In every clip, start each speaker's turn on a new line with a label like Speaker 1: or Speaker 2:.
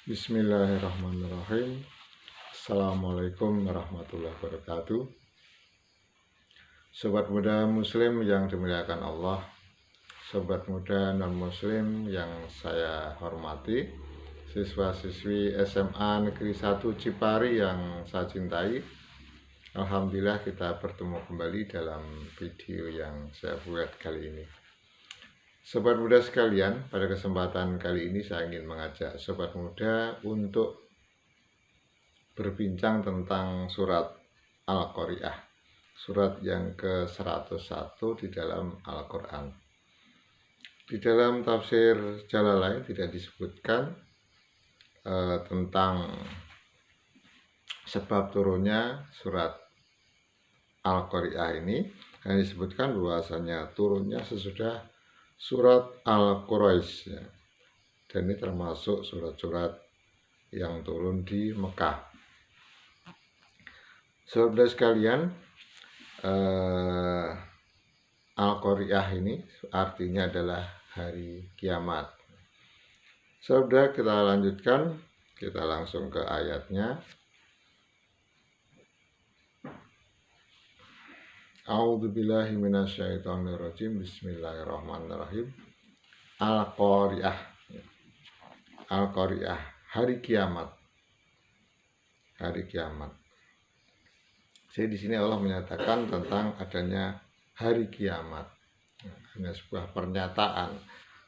Speaker 1: Bismillahirrahmanirrahim. Assalamualaikum warahmatullahi wabarakatuh. Sobat muda muslim yang dimuliakan Allah, sobat muda non muslim yang saya hormati, siswa-siswi SMA Negeri 1 Cipari yang saya cintai. Alhamdulillah kita bertemu kembali dalam video yang saya buat kali ini. Sobat muda sekalian, pada kesempatan kali ini saya ingin mengajak sobat muda untuk berbincang tentang surat Al-Qari'ah, surat yang ke-101 di dalam Al-Quran. Di dalam tafsir Jalalain tidak disebutkan tentang sebab turunnya surat Al-Qari'ah ini, hanya disebutkan bahwasanya turunnya sesudah surat Al-Quraisy, ya. Dan ini termasuk surat-surat yang turun di Mekah. Saudara sekalian, Al-Qari'ah ini artinya adalah hari kiamat. Saudara, kita lanjutkan, kita langsung ke ayatnya. A'udzubillahi minasyaitonirrajim. Bismillahirrahmanirrahim. Al-Qari'ah. Al-Qari'ah, hari kiamat. Hari kiamat. Jadi di sini Allah menyatakan tentang adanya hari kiamat. Hanya sebuah pernyataan.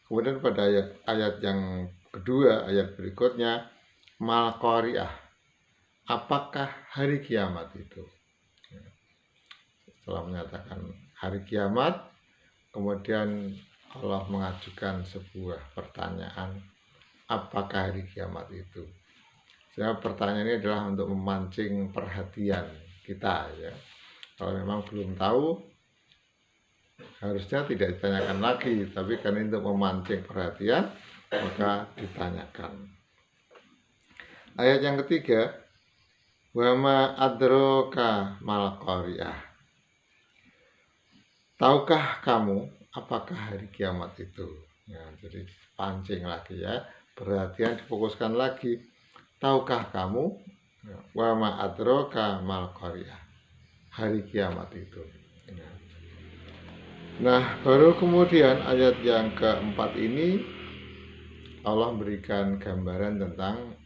Speaker 1: Kemudian pada ayat yang kedua, ayat berikutnya, Mal Qari'ah. Apakah hari kiamat itu? Setelah menyatakan hari kiamat, kemudian Allah mengajukan sebuah pertanyaan, apakah hari kiamat itu? Jadi pertanyaan ini adalah untuk memancing perhatian kita, ya. Kalau memang belum tahu, harusnya tidak ditanyakan lagi, tapi karena untuk memancing perhatian, maka ditanyakan. Ayat yang ketiga, wa ma adraka mal qari'ah. Tahukah kamu apakah hari kiamat itu? Ya, jadi pancing lagi, ya, perhatian difokuskan lagi. Tahukah kamu wa ma adraka mal qari'ah, hari kiamat itu? Ya. Nah, baru kemudian ayat yang keempat ini Allah berikan gambaran tentang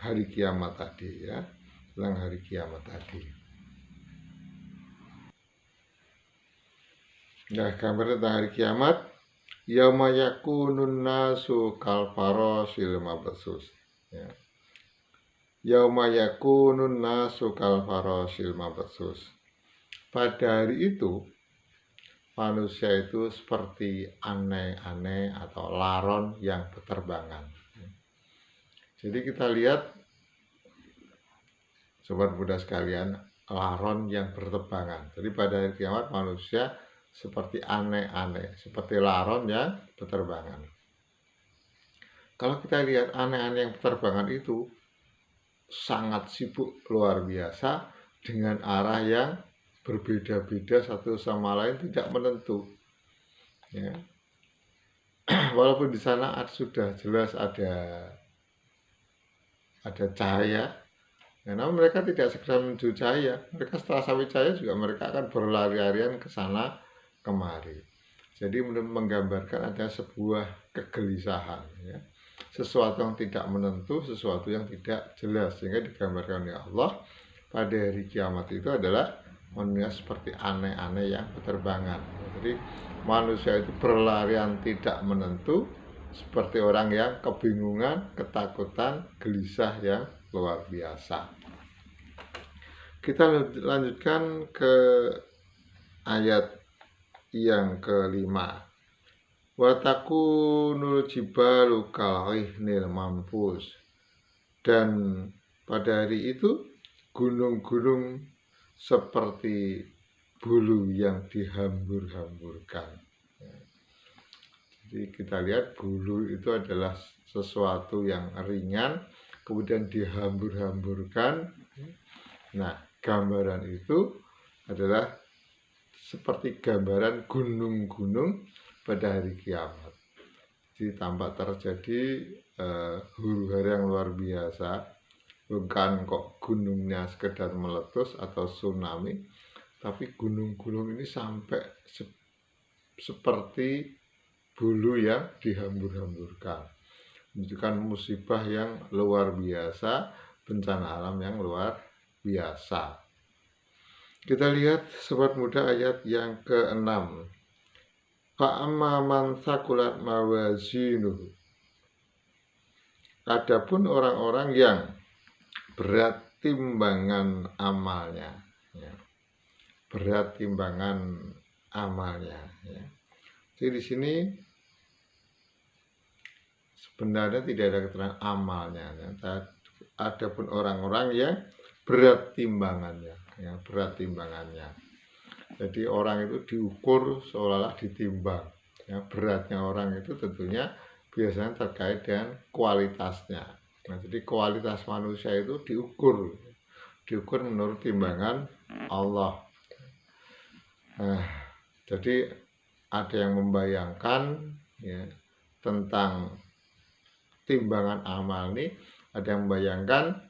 Speaker 1: hari kiamat tadi, ya, tentang hari kiamat tadi. Nah, gambar tentang hari kiamat, yauma yakunun nasu kal farasil mabsus, ya. Yauma yakunun nasu kal farasil mabsus. Pada hari itu manusia itu seperti aneh-aneh atau laron yang berterbangan. Jadi kita lihat, sobat muda sekalian, laron yang berterbangan. Jadi pada hari kiamat manusia seperti aneh-aneh, seperti laron yang berterbangan. Kalau kita lihat aneh-aneh yang berterbangan itu sangat sibuk luar biasa dengan arah yang berbeda-beda, satu sama lain tidak menentu, ya. Walaupun di sana sudah jelas ada cahaya, ya, namun mereka tidak segera menuju cahaya. Mereka setelah sampai cahaya juga mereka akan berlari-larian ke sana kemari. Jadi menggambarkan ada sebuah kegelisahan, ya. Sesuatu yang tidak menentu, sesuatu yang tidak jelas, sehingga digambarkan oleh Allah pada hari kiamat itu adalah manusia seperti aneh-aneh yang berterbangan. Jadi manusia itu berlarian tidak menentu, seperti orang yang kebingungan, ketakutan, gelisah yang luar biasa. Kita lanjutkan ke ayat yang kelima. Wa takunul jibalu kal'ihnil manfus. Dan pada hari itu gunung-gunung seperti bulu yang dihambur-hamburkan. Jadi kita lihat bulu itu adalah sesuatu yang ringan, kemudian dihambur-hamburkan. Nah, gambaran itu adalah seperti gambaran gunung-gunung pada hari kiamat. tampak terjadi huru-hara yang luar biasa, bukan kok gunungnya sekedar meletus atau tsunami, tapi gunung-gunung ini sampai seperti bulu yang dihambur-hamburkan, menunjukkan musibah yang luar biasa, bencana alam yang luar biasa. Kita lihat sobat muda ayat yang ke-6. Fa'amma man thaqulat mawazinuhu. Adapun orang-orang yang berat timbangan amalnya, ya. Berat timbangan amalnya, ya. Jadi di sini sebenarnya tidak ada keterangan amalnya, ya. Adapun orang-orang yang berat timbangannya, ya, berat timbangannya. Jadi orang itu diukur seolah-olah ditimbang, ya. Beratnya orang itu tentunya biasanya terkait dengan kualitasnya. Nah, jadi kualitas manusia itu diukur menurut timbangan Allah. Nah, jadi ada yang membayangkan, ya, tentang timbangan amal ini, ada yang membayangkan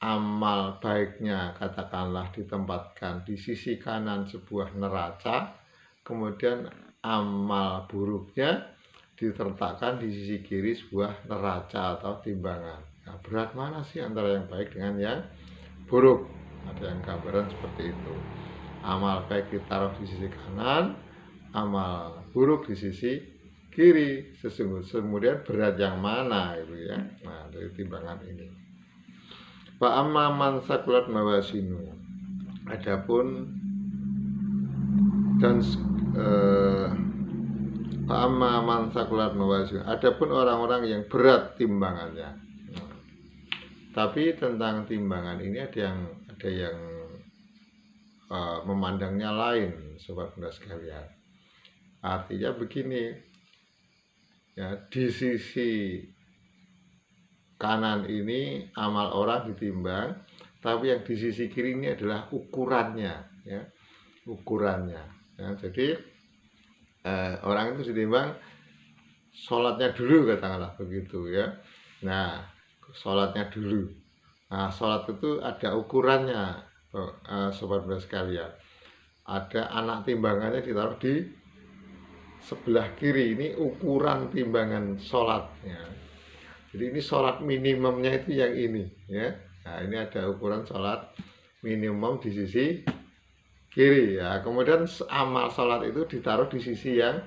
Speaker 1: amal baiknya katakanlah ditempatkan di sisi kanan sebuah neraca, kemudian amal buruknya diletakkan di sisi kiri sebuah neraca atau timbangan. Nah, berat mana sih antara yang baik dengan yang buruk? Ada yang gambaran seperti itu. Amal baik ditaruh di sisi kanan, amal buruk di sisi kiri. Kemudian berat yang mana gitu ya. Nah, dari timbangan ini. Fa amma man saqulat mawazinu. Adapun dan Fa'amma man thaqulat mawazinu. Adapun orang-orang yang berat timbangannya. Tapi tentang timbangan ini ada yang memandangnya lain, sobat muda sekalian. Artinya begini, ya, di sisi kanan ini amal orang ditimbang, tapi yang di sisi kiri ini adalah ukurannya, ya, ukurannya. Ya, jadi orang itu ditimbang sholatnya dulu, katakanlah begitu ya. Nah, sholatnya dulu. Nah, sholat itu ada ukurannya, sobat muda sekalian. Ada anak timbangannya ditaruh di sebelah kiri. Ini ukuran timbangan sholatnya. Jadi ini sholat minimumnya itu yang ini, ya. Nah, ini ada ukuran sholat minimum di sisi kiri, ya. Kemudian amal sholat itu ditaruh di sisi yang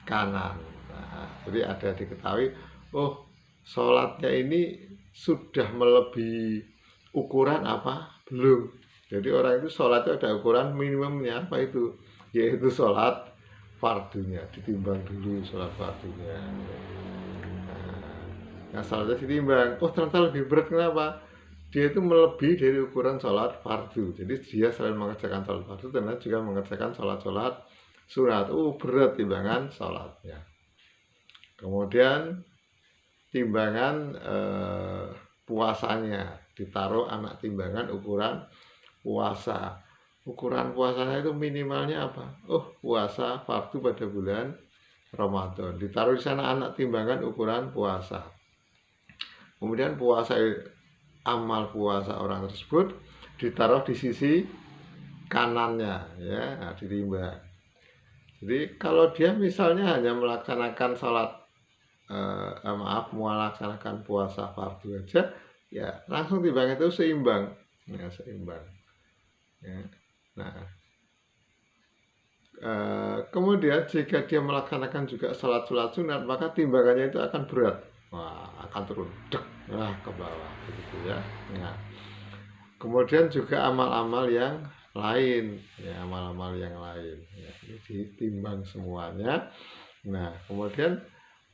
Speaker 1: kanan. Nah, jadi ada diketahui, oh, sholatnya ini sudah melebihi ukuran apa belum. Jadi orang itu sholat itu ada ukuran minimumnya, apa itu, yaitu sholat fardunya, ditimbang dulu sholat fardunya. Nah, sholatnya ditimbang, oh ternyata lebih berat. Kenapa? Dia itu melebihi dari ukuran sholat fardu. Jadi dia selain mengerjakan sholat fardu, ternyata juga mengerjakan sholat-sholat sunat. Berat timbangan sholatnya. Kemudian timbangan puasanya, ditaruh anak timbangan ukuran puasa. Ukuran puasanya itu minimalnya apa? Puasa fardu pada bulan Ramadan. Ditaruh di sana anak timbangan ukuran puasa. Kemudian amal puasa orang tersebut ditaruh di sisi kanannya, ya. Nah, ditimbang. Jadi kalau dia misalnya hanya melaksanakan sholat melaksanakan puasa fardu aja, ya langsung timbang itu seimbang, ya, seimbang, ya. Nah, kemudian jika dia melaksanakan juga sholat sunat, maka timbangannya itu akan berat. Akan turun ke bawah begitu ya. Nah, kemudian juga amal-amal yang lain, ya, amal-amal yang lain, ya, ditimbang semuanya. Nah, kemudian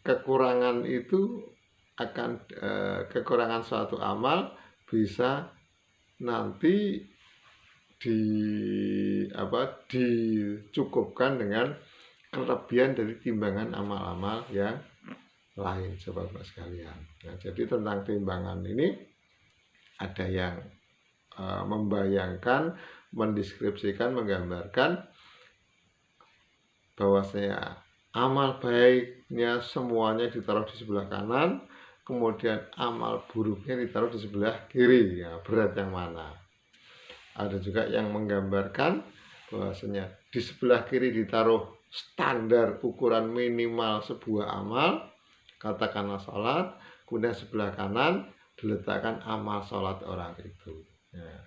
Speaker 1: kekurangan itu akan kekurangan suatu amal bisa nanti dicukupkan dengan kelebihan dari timbangan amal-amal yang lain, sobat sekalian. Nah, jadi tentang timbangan ini ada yang membayangkan, mendeskripsikan, menggambarkan bahwasanya amal baiknya semuanya ditaruh di sebelah kanan, kemudian amal buruknya ditaruh di sebelah kiri. Ya, berat yang mana? Ada juga yang menggambarkan bahwasanya di sebelah kiri ditaruh standar ukuran minimal sebuah amal, katakanlah sholat, kemudian sebelah kanan diletakkan amal sholat orang itu. Ya.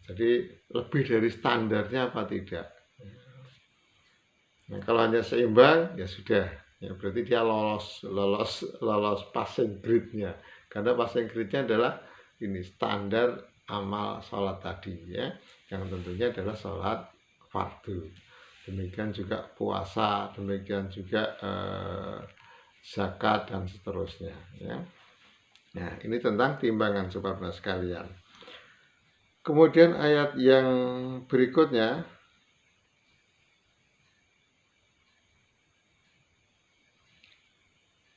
Speaker 1: Jadi lebih dari standarnya apa tidak? Nah, kalau hanya seimbang ya sudah, ya berarti dia lolos passing grade-nya. Karena passing grade-nya adalah ini standar amal sholat tadi ya, yang tentunya adalah sholat fardu. Demikian juga puasa, demikian juga zakat dan seterusnya ya. Nah, ini tentang timbangan sobat sekalian. Kemudian ayat yang berikutnya,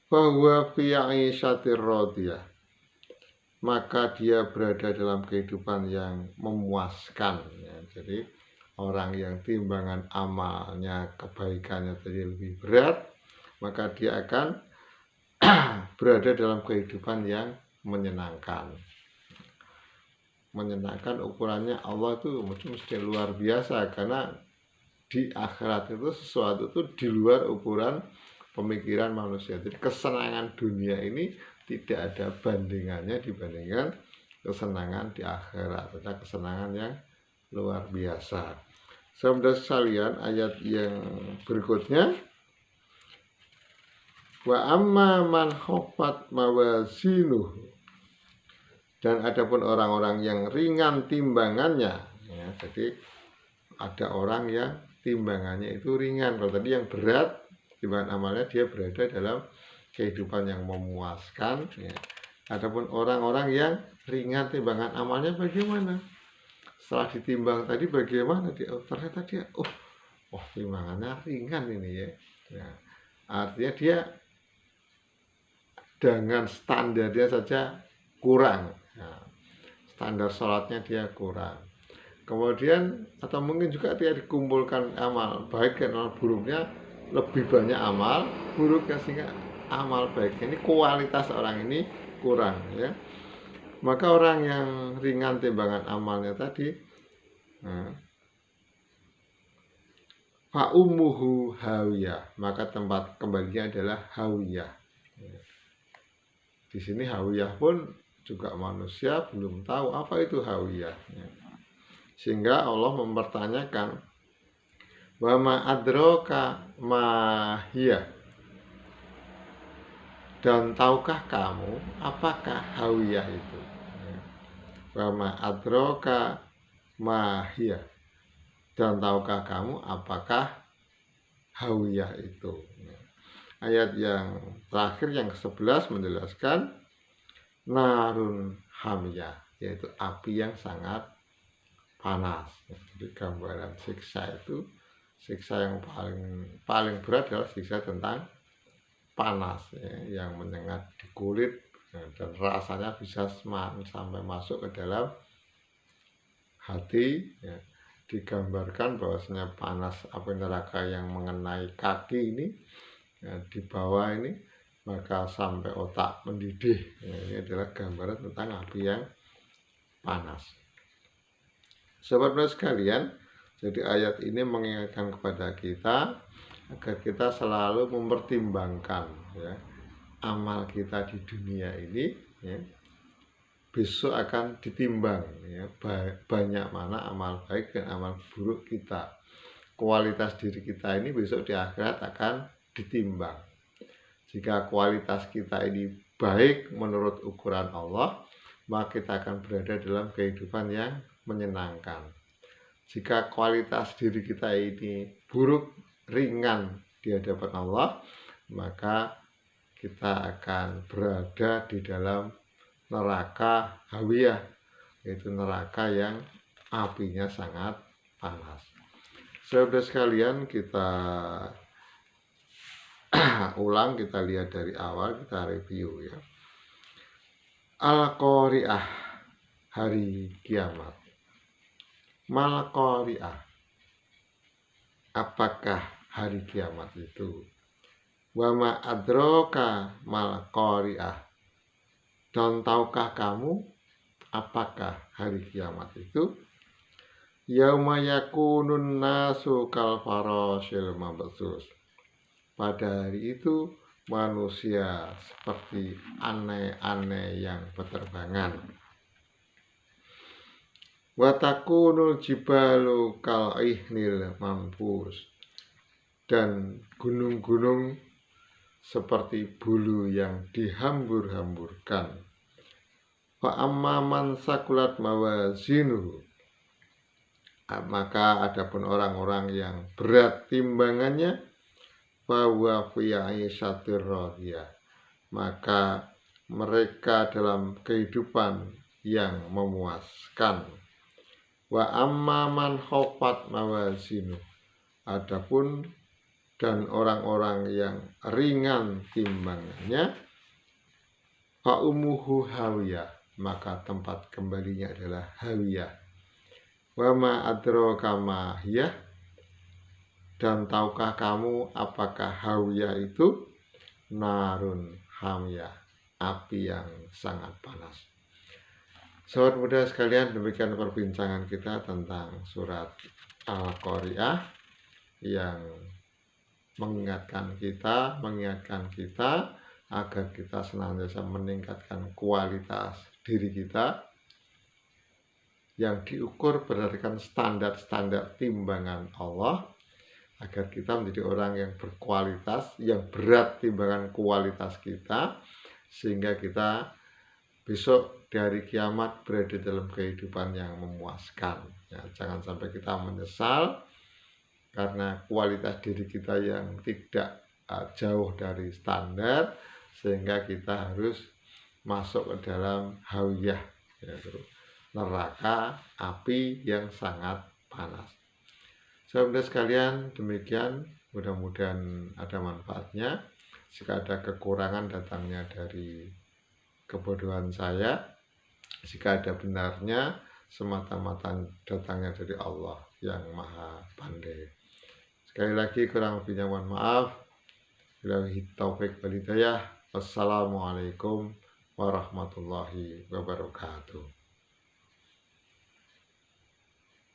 Speaker 1: bahwa fi 'ishatir radiyah, maka dia berada dalam kehidupan yang memuaskan ya. Jadi orang yang timbangan amalnya, kebaikannya tadi lebih berat, maka dia akan berada dalam kehidupan yang menyenangkan. Menyenangkan ukurannya Allah itu mesti luar biasa, karena di akhirat itu sesuatu itu di luar ukuran pemikiran manusia. Jadi kesenangan dunia ini tidak ada bandingannya dibandingkan kesenangan di akhirat. Ada kesenangan yang luar biasa. Saudara sekalian, ayat yang berikutnya, wa amma man khaffat mawazinuhu, dan adapun orang-orang yang ringan timbangannya ya, jadi ada orang yang timbangannya itu ringan. Kalau tadi yang berat timbangan amalnya, dia berada dalam kehidupan yang memuaskan ya. Adapun orang-orang yang ringan timbangan amalnya bagaimana? Setelah ditimbang tadi bagaimana dia? Oh, ternyata dia timbangannya ringan ini ya. Nah, artinya dia dengan standarnya saja kurang. Nah, standar sholatnya dia kurang. Kemudian atau mungkin juga dia dikumpulkan amal baik dan amal buruknya, lebih banyak amal buruknya, sehingga amal baiknya ini, kualitas orang ini kurang ya. Maka orang yang ringan timbangan amalnya tadi, fa ummuhu hawiyah, maka tempat kembalinya adalah hawiyah. Di sini hawiyah pun juga manusia belum tahu apa itu hawiyah. Sehingga Allah mempertanyakan, wa ma adraka ma hiya, dan tahukah kamu apakah hawiyah itu? Wa ma adraka ma hiya, dan tahukah kamu apakah hawiyah itu? Ayat yang terakhir yang ke-11 menjelaskan narun hamiyah, yaitu api yang sangat panas. Jadi gambaran siksa itu, siksa yang paling berat adalah siksa tentang panas ya, yang menyengat di kulit dan rasanya bisa sampai masuk ke dalam hati ya. Digambarkan bahwasanya panas api neraka yang mengenai kaki ini ya, di bawah ini, maka sampai otak mendidih ya, ini adalah gambaran tentang api yang panas. Sobat sekalian, jadi ayat ini mengingatkan kepada kita agar kita selalu mempertimbangkan ya, amal kita di dunia ini ya, besok akan ditimbang ya, banyak mana amal baik dan amal buruk kita. Kualitas diri kita ini besok di akhirat akan ditimbang. Jika kualitas kita ini baik menurut ukuran Allah, maka kita akan berada dalam kehidupan yang menyenangkan. Jika kualitas diri kita ini buruk, ringan di hadapan Allah, maka kita akan berada di dalam neraka hawiyah, yaitu neraka yang apinya sangat panas. Saudara sekalian, kita ulang, kita lihat dari awal, kita review ya. Al-Qari'ah, hari kiamat. Mal-Qari'ah, apakah hari kiamat itu? Wa ma adraka mal qari'ah. Dan tahukah kamu apakah hari kiamat itu? Yauma yakunun nasu kal farasyil mabthus. Pada hari itu manusia seperti aneh-aneh yang berterbangan. Wa takunul jibalu kal ihnil manfus. Dan gunung-gunung seperti bulu yang dihambur-hamburkan. Fa amman sakulat mawazinuhu. Maka adapun orang-orang yang berat timbangannya, bahwa fi 'aisyatir radiyah, maka mereka dalam kehidupan yang memuaskan. Wa amman khaffat mawazinu, adapun dan orang-orang yang ringan timbangannya, fa ummuhu hawiyah, maka tempat kembalinya adalah hawiyah. Wa ma adraka ma hiyah, dan tahukah kamu apakah hawiyah itu? Narun hamiyah, api yang sangat panas. Sobat muda sekalian, demikian perbincangan kita tentang surat Al-Qari'ah yang mengingatkan kita agar kita senantiasa meningkatkan kualitas diri kita yang diukur berdasarkan standar-standar timbangan Allah, agar kita menjadi orang yang berkualitas, yang berat timbangan kualitas kita, sehingga kita besok dari kiamat berada dalam kehidupan yang memuaskan. Ya, jangan sampai kita menyesal karena kualitas diri kita yang tidak jauh dari standar, sehingga kita harus masuk ke dalam hawiyah, yaitu neraka api yang sangat panas. Sahabat sekalian, demikian, mudah-mudahan ada manfaatnya. Jika ada kekurangan datangnya dari kebodohan saya, jika ada benarnya semata-mata datangnya dari Allah yang Maha Pandai. Sekali lagi kurang lebihnya mohon maaf. Billahi taufik wal hidayah. Wassalamualaikum warahmatullahi wabarakatuh.